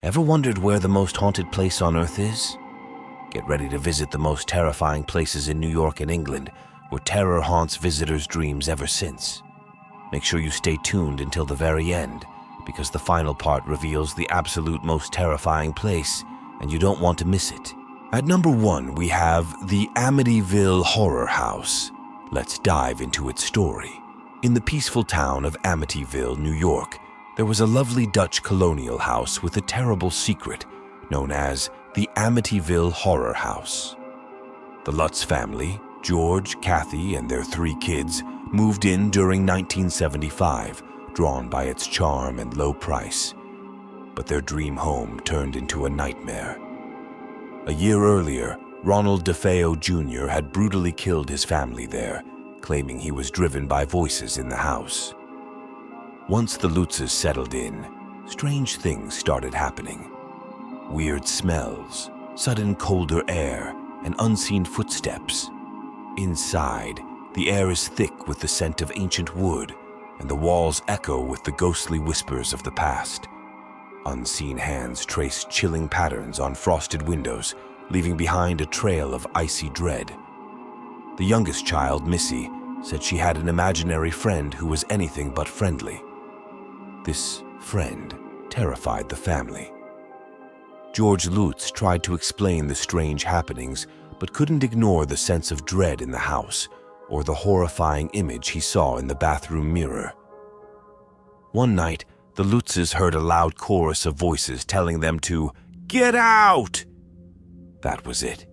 Ever wondered where the most haunted place on Earth is? Get ready to visit the most terrifying places in New York and England, where terror haunts visitors' dreams ever since. Make sure you stay tuned until the very end, because the final part reveals the absolute most terrifying place, and you don't want to miss it. At number 1, we have the Amityville Horror House. Let's dive into its story. In the peaceful town of Amityville, New York, there was a lovely Dutch colonial house with a terrible secret known as the Amityville Horror House. The Lutz family, George, Kathy, and their 3 kids, moved in during 1975, drawn by its charm and low price. But their dream home turned into a nightmare. A year earlier, Ronald DeFeo Jr. had brutally killed his family there, claiming he was driven by voices in the house. Once the Lutzes settled in, strange things started happening. Weird smells, sudden colder air, and unseen footsteps. Inside, the air is thick with the scent of ancient wood, and the walls echo with the ghostly whispers of the past. Unseen hands trace chilling patterns on frosted windows, leaving behind a trail of icy dread. The youngest child, Missy, said she had an imaginary friend who was anything but friendly. This friend terrified the family. George Lutz tried to explain the strange happenings, but couldn't ignore the sense of dread in the house or the horrifying image he saw in the bathroom mirror. One night, the Lutzes heard a loud chorus of voices telling them to "Get out!" That was it.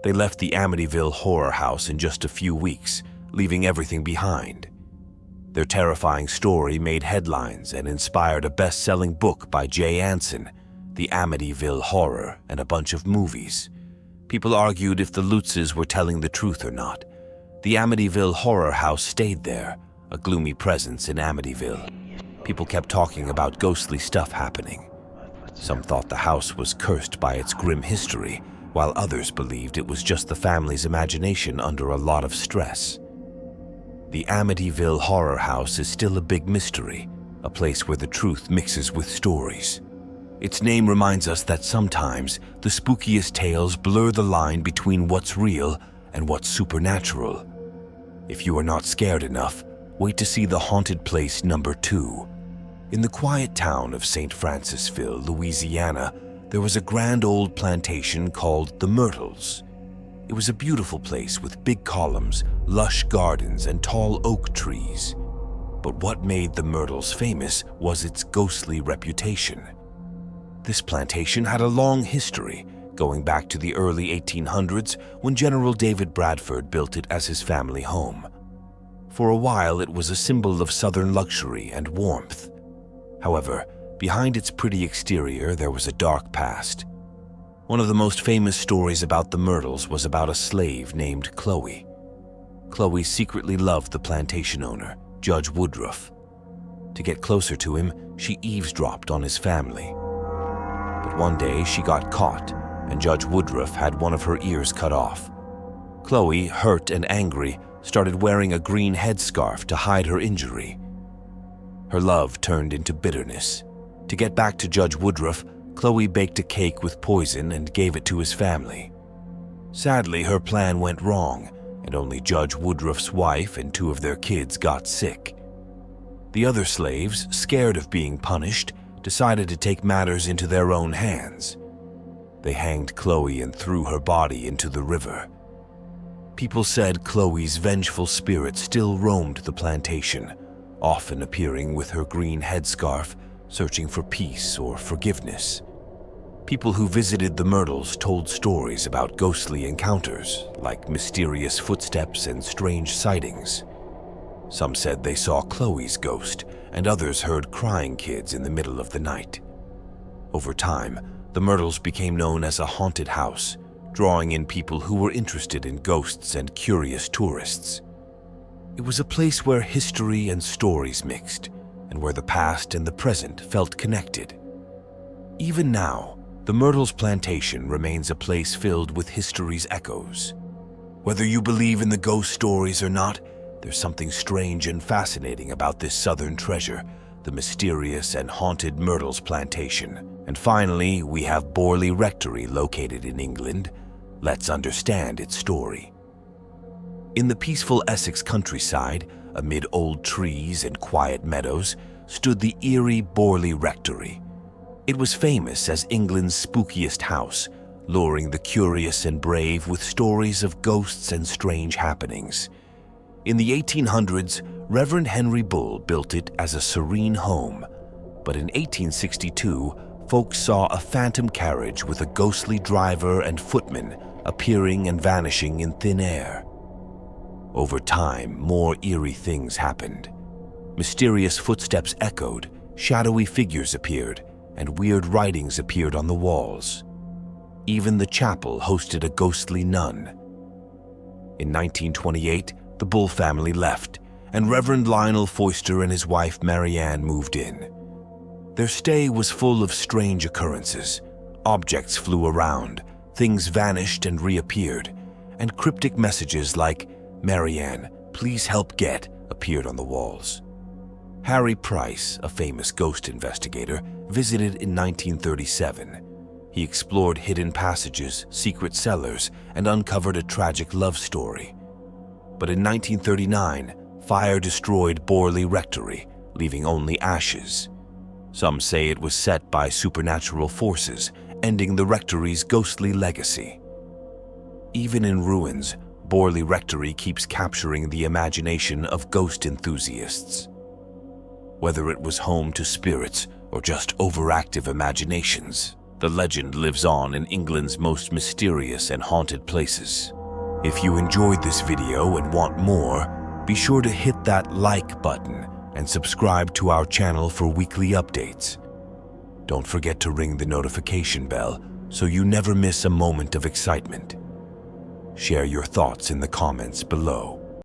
They left the Amityville Horror House in just a few weeks, leaving everything behind. Their terrifying story made headlines and inspired a best-selling book by Jay Anson, The Amityville Horror, and a bunch of movies. People argued if the Lutzes were telling the truth or not. The Amityville Horror House stayed there, a gloomy presence in Amityville. People kept talking about ghostly stuff happening. Some thought the house was cursed by its grim history, while others believed it was just the family's imagination under a lot of stress. The Amityville Horror House is still a big mystery, a place where the truth mixes with stories. Its name reminds us that sometimes the spookiest tales blur the line between what's real and what's supernatural. If you are not scared enough, wait to see the haunted place number 2. In the quiet town of St. Francisville, Louisiana, there was a grand old plantation called the Myrtles. It was a beautiful place with big columns, lush gardens, and tall oak trees. But what made the Myrtles famous was its ghostly reputation. This plantation had a long history, going back to the early 1800s when General David Bradford built it as his family home. For a while, it was a symbol of Southern luxury and warmth. However, behind its pretty exterior, there was a dark past. One of the most famous stories about the Myrtles was about a slave named Chloe. Chloe secretly loved the plantation owner, Judge Woodruff. To get closer to him, she eavesdropped on his family. But one day she got caught, and Judge Woodruff had one of her ears cut off. Chloe, hurt and angry, started wearing a green headscarf to hide her injury. Her love turned into bitterness. To get back to Judge Woodruff, Chloe baked a cake with poison and gave it to his family. Sadly, her plan went wrong, and only Judge Woodruff's wife and 2 of their kids got sick. The other slaves, scared of being punished, decided to take matters into their own hands. They hanged Chloe and threw her body into the river. People said Chloe's vengeful spirit still roamed the plantation, often appearing with her green headscarf, searching for peace or forgiveness. People who visited the Myrtles told stories about ghostly encounters, like mysterious footsteps and strange sightings. Some said they saw Chloe's ghost, and others heard crying kids in the middle of the night. Over time, the Myrtles became known as a haunted house, drawing in people who were interested in ghosts and curious tourists. It was a place where history and stories mixed, and where the past and the present felt connected. Even now, the Myrtles Plantation remains a place filled with history's echoes. Whether you believe in the ghost stories or not, there's something strange and fascinating about this southern treasure, the mysterious and haunted Myrtles Plantation, And finally, we have Borley Rectory located in England. Let's understand its story. In the peaceful Essex countryside, amid old trees and quiet meadows, stood the eerie Borley Rectory. It was famous as England's spookiest house, luring the curious and brave with stories of ghosts and strange happenings. In the 1800s, Reverend Henry Bull built it as a serene home, but in 1862, folks saw a phantom carriage with a ghostly driver and footman appearing and vanishing in thin air. Over time, more eerie things happened. Mysterious footsteps echoed, shadowy figures appeared, and weird writings appeared on the walls. Even the chapel hosted a ghostly nun. In 1928, the Bull family left, and Reverend Lionel Foister and his wife Marianne moved in. Their stay was full of strange occurrences. Objects flew around, things vanished and reappeared, and cryptic messages like, "Marianne, please help get," appeared on the walls. Harry Price, a famous ghost investigator, visited in 1937. He explored hidden passages, secret cellars, and uncovered a tragic love story. But in 1939, fire destroyed Borley Rectory, leaving only ashes. Some say it was set by supernatural forces, ending the rectory's ghostly legacy. Even in ruins, Borley Rectory keeps capturing the imagination of ghost enthusiasts. Whether it was home to spirits or just overactive imaginations, the legend lives on in England's most mysterious and haunted places. If you enjoyed this video and want more, be sure to hit that like button and subscribe to our channel for weekly updates. Don't forget to ring the notification bell so you never miss a moment of excitement. Share your thoughts in the comments below.